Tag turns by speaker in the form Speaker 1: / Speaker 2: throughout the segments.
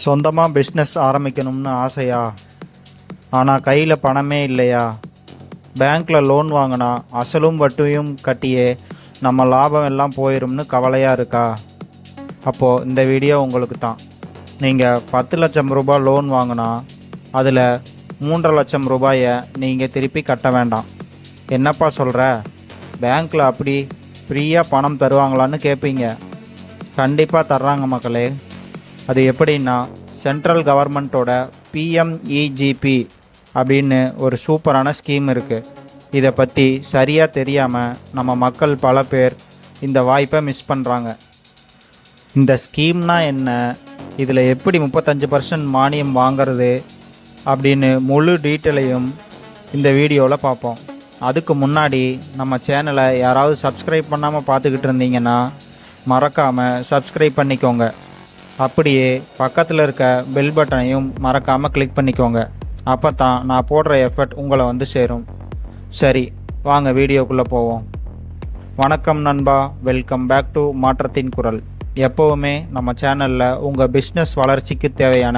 Speaker 1: சொந்தமாக பிஸ்னஸ் ஆரம்பிக்கணும்னு ஆசையா? ஆனால் கையில் பணமே இல்லையா? பேங்க்கில் லோன் வாங்கினா அசலும் வட்டியும் கட்டியே நம்ம லாபம் எல்லாம் போயிரும்னு கவலையாக இருக்கா? அப்போது இந்த வீடியோ உங்களுக்கு தான். நீங்கள் 10 லட்சம் ரூபாய் லோன் வாங்கினா அதில் 3.5 லட்சம் ரூபாயை நீங்கள் திருப்பி கட்ட வேண்டாம். என்னப்பா சொல்கிற? பேங்க்கில் அப்படி ஃப்ரீயாக பணம் தருவாங்களான்னு கேட்பீங்க. கண்டிப்பாக தர்றாங்க மக்களே. அது எப்படின்னா, சென்ட்ரல் கவர்மெண்ட்டோட பிஎம்இஜிபி அப்படின்னு ஒரு சூப்பரான ஸ்கீம் இருக்குது. இதை பற்றி சரியாக தெரியாமல் நம்ம மக்கள் பல பேர் இந்த வாய்ப்பை மிஸ் பண்ணுறாங்க. இந்த ஸ்கீம்னா என்ன, இதில் எப்படி 35% மானியம் வாங்கிறது அப்படின்னு முழு டீட்டெயிலையும் இந்த வீடியோவில் பார்ப்போம். அதுக்கு முன்னாடி நம்ம சேனலை யாராவது சப்ஸ்கிரைப் பண்ணாமல் பார்த்துக்கிட்டு இருந்தீங்கன்னா மறக்காமல் சப்ஸ்கிரைப் பண்ணிக்கோங்க. அப்படியே பக்கத்தில் இருக்க பெல் பட்டனையும் மறக்காமல் கிளிக் பண்ணிக்கோங்க. அப்போ தான் நான் போடுற எஃபர்ட் உங்களை வந்து சேரும். சரி, வாங்க வீடியோக்குள்ளே போவோம். வணக்கம் நண்பா, வெல்கம் பேக் டு மாற்றத்தின் குரல். எப்போவுமே நம்ம சேனலில் உங்கள் பிஸ்னஸ் வளர்ச்சிக்கு தேவையான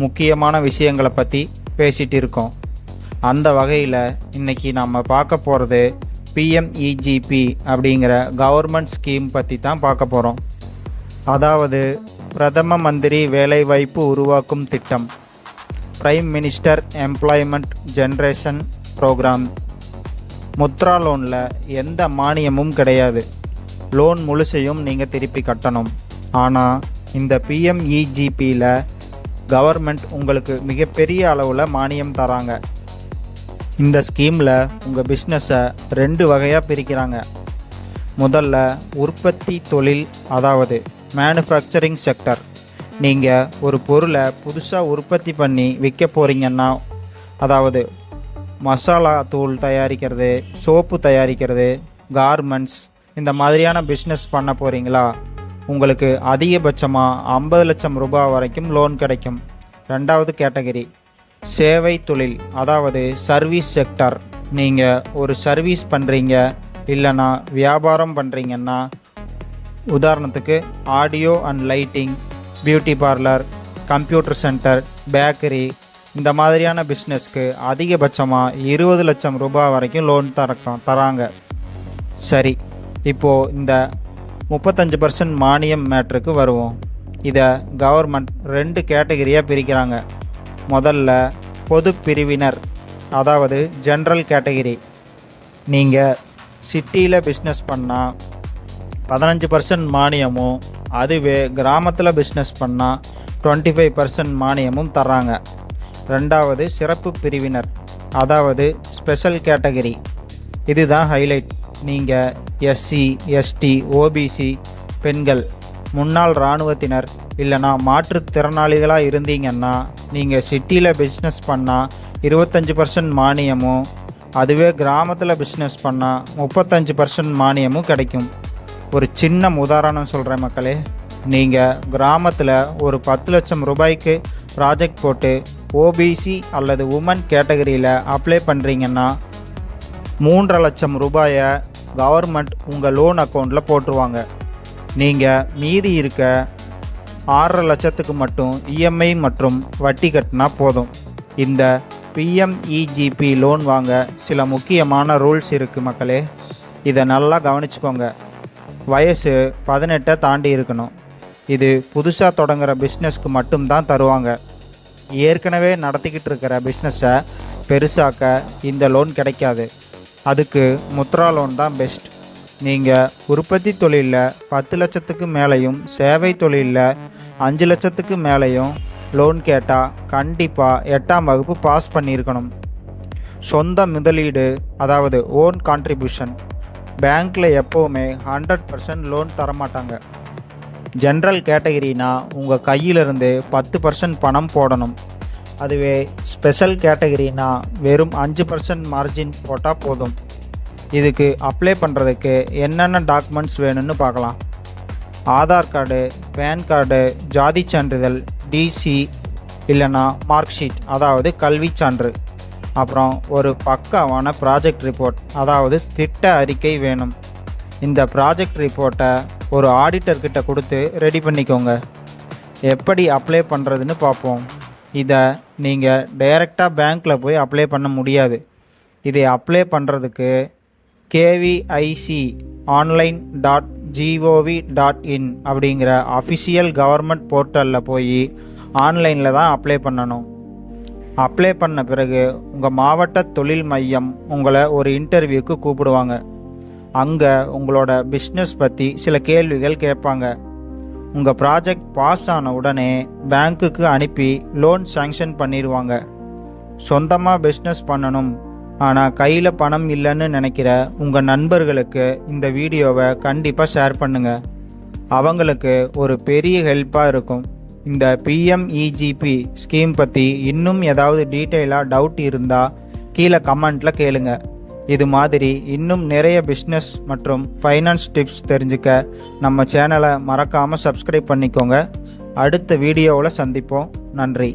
Speaker 1: முக்கியமான விஷயங்களை பற்றி பேசிகிட்டு இருக்கோம். அந்த வகையில் இன்றைக்கி நம்ம பார்க்க போகிறது பிஎம்இஜிபி அப்படிங்கிற கவர்மெண்ட் ஸ்கீம் பற்றி தான் பார்க்க போகிறோம். அதாவது பிரதம மந்திரி வேலைவாய்ப்பு உருவாக்கும் திட்டம், prime minister employment generation programme. Mudra லோனில் எந்த மானியமும் கிடையாது. லோன் முழுசையும் நீங்கள் திருப்பி கட்டணும். ஆனால் இந்த பிஎம்இஜிபியில் கவர்மெண்ட் உங்களுக்கு மிகப்பெரிய அளவில் மானியம் தராங்க. இந்த ஸ்கீமில் உங்கள் பிஸ்னஸை 2 வகையாக பிரிக்கிறாங்க. முதல்ல உற்பத்தி தொழில், அதாவது மேனுஃபேக்சரிங் செக்டர். நீங்கள் ஒரு பொருளை புதுசாக உற்பத்தி பண்ணி விற்க போகிறீங்கன்னா, அதாவது மசாலா தூள் தயாரிக்கிறது, சோப்பு தயாரிக்கிறது, கார்மெண்ட்ஸ், இந்த மாதிரியான பிஸ்னஸ் பண்ண போகிறீங்களா? உங்களுக்கு அதிகபட்சமாக 50 லட்சம் ரூபாய் வரைக்கும் லோன் கிடைக்கும். 2வது கேட்டகரி சேவை தொழில், அதாவது சர்வீஸ் செக்டர். நீங்கள் ஒரு சர்வீஸ் பண்ணுறீங்க இல்லைனா வியாபாரம் பண்ணுறீங்கன்னா, உதாரணத்துக்கு audio and lighting, beauty parlour, computer centre, bakery, இந்த மாதிரியான பிஸ்னஸ்க்கு அதிகபட்சமாக 20 லட்சம் ரூபாய் வரைக்கும் லோன் தராங்க. சரி, இப்போது இந்த 35% மானியம் மேட்ருக்கு வருவோம். இதை கவர்மெண்ட் 2 கேட்டகரியாக பிரிக்கிறாங்க. முதல்ல பொது பிரிவினர், அதாவது ஜென்ரல் கேட்டகரி. நீங்கள் சிட்டியில் பிஸ்னஸ் பண்ணால் 15% மானியமும், அதுவே கிராமத்தில் பிஸ்னஸ் பண்ணால் 25% மானியமும் தர்றாங்க. 2வது சிறப்பு பிரிவினர், அதாவது ஸ்பெஷல் கேட்டகரி. இதுதான் ஹைலைட். நீங்கள் எஸ்சி, எஸ்டி, ஓபிசி, பெண்கள், முன்னாள் இராணுவத்தினர் இல்லைனா மாற்றுத்திறனாளிகளாக இருந்தீங்கன்னா நீங்கள் சிட்டியில் பிஸ்னஸ் பண்ணால் 25% மானியமும், அதுவே கிராமத்தில் பிஸ்னஸ் பண்ணால் 35% மானியமும் கிடைக்கும். ஒரு சின்ன உதாரணம் சொல்கிறேன் மக்களே. நீங்கள் கிராமத்தில் ஒரு 10 லட்சம் ரூபாய்க்கு ப்ராஜெக்ட் போட்டு ஓபிசி அல்லது உமன் கேட்டகரியில் அப்ளை பண்ணுறீங்கன்னா 3.5 லட்சம் ரூபாயை கவர்மெண்ட் உங்கள் லோன் அக்கௌண்ட்டில் போட்டுருவாங்க. நீங்கள் மீதி இருக்க 6.5 லட்சத்துக்கு மட்டும் இஎம்ஐ மற்றும் வட்டி கட்டினா போதும். இந்த பிஎம்இஜிபி லோன் வாங்க சில முக்கியமான ரூல்ஸ் இருக்குது மக்களே. இதை நல்லா கவனிச்சுக்கோங்க. வயசு 18 தாண்டி இருக்கணும். இது புதுசாக தொடங்குகிற பிஸ்னஸ்க்கு மட்டும்தான் தருவாங்க. ஏற்கனவே நடத்திக்கிட்டு இருக்கிற பிஸ்னஸை பெருசாக்க இந்த லோன் கிடைக்காது. அதுக்கு முத்ரா லோன் தான் பெஸ்ட். நீங்கள் உற்பத்தி தொழிலில் 10 லட்சத்துக்கு மேலேயும், சேவை தொழிலில் 5 லட்சத்துக்கு மேலேயும் லோன் கேட்டால் கண்டிப்பாக 8ஆம் வகுப்பு பாஸ் பண்ணியிருக்கணும். சொந்த முதலீடு, அதாவது ஓன் கான்ட்ரிபியூஷன். பேங்க்கில் எப்போவுமே 100% லோன் தரமாட்டாங்க. ஜென்ரல் கேட்டகரினா உங்கள் கையிலிருந்து 10% பணம் போடணும். அதுவே ஸ்பெஷல் கேட்டகரினா வெறும் 5% மார்ஜின் போட்டால் போதும். இதுக்கு அப்ளை பண்ணுறதுக்கு என்னென்ன டாக்குமெண்ட்ஸ் வேணும்னு பார்க்கலாம். ஆதார் கார்டு, பேன் கார்டு, ஜாதி சான்றிதழ், டிசி இல்லைனா மார்க் ஷீட், அதாவது கல்வி சான்று. அப்புறம் ஒரு பக்காவான ப்ராஜெக்ட் ரிப்போர்ட், அதாவது திட்ட அறிக்கை வேணும். இந்த ப்ராஜெக்ட் ரிப்போர்ட்டை ஒரு ஆடிட்டர்கிட்ட கொடுத்து ரெடி பண்ணிக்கோங்க. எப்படி அப்ளை பண்ணுறதுன்னு பார்ப்போம். இதை நீங்கள் டைரெக்டாக பேங்க்கில் போய் அப்ளை பண்ண முடியாது. இதை அப்ளை பண்ணுறதுக்கு KVIC online.gov.in அப்படிங்கிற அஃபிஷியல் கவர்மெண்ட் போர்ட்டலில் போய் ஆன்லைனில் தான் அப்ளை பண்ணணும். அப்ளை பண்ண பிறகு உங்கள் மாவட்ட தொழில் மையம் உங்களை ஒரு இன்டர்வியூக்கு கூப்பிடுவாங்க. அங்கே உங்களோட பிஸ்னஸ் பற்றி சில கேள்விகள் கேட்பாங்க. உங்கள் ப்ராஜெக்ட் பாஸ் ஆன உடனே பேங்க்குக்கு அனுப்பி லோன் சாங்ஷன் பண்ணிடுவாங்க. சொந்தமாக பிஸ்னஸ் பண்ணணும் ஆனால் கையில் பணம் இல்லைன்னு நினைக்கிற உங்கள் நண்பர்களுக்கு இந்த வீடியோவை கண்டிப்பாக ஷேர் பண்ணுங்கள். அவங்களுக்கு ஒரு பெரிய ஹெல்ப்பாக இருக்கும். இந்த PMEGP ஸ்கீம் பற்றி இன்னும் ஏதாவது டீட்டெயிலாக டவுட் இருந்தால் கீழே கமெண்ட்டில் கேளுங்க. இது மாதிரி இன்னும் நிறைய பிஸ்னஸ் மற்றும் ஃபைனான்ஸ் டிப்ஸ் தெரிஞ்சுக்க நம்ம சேனலை மறக்காமல் சப்ஸ்கிரைப் பண்ணிக்கோங்க. அடுத்த வீடியோவில் சந்திப்போம். நன்றி.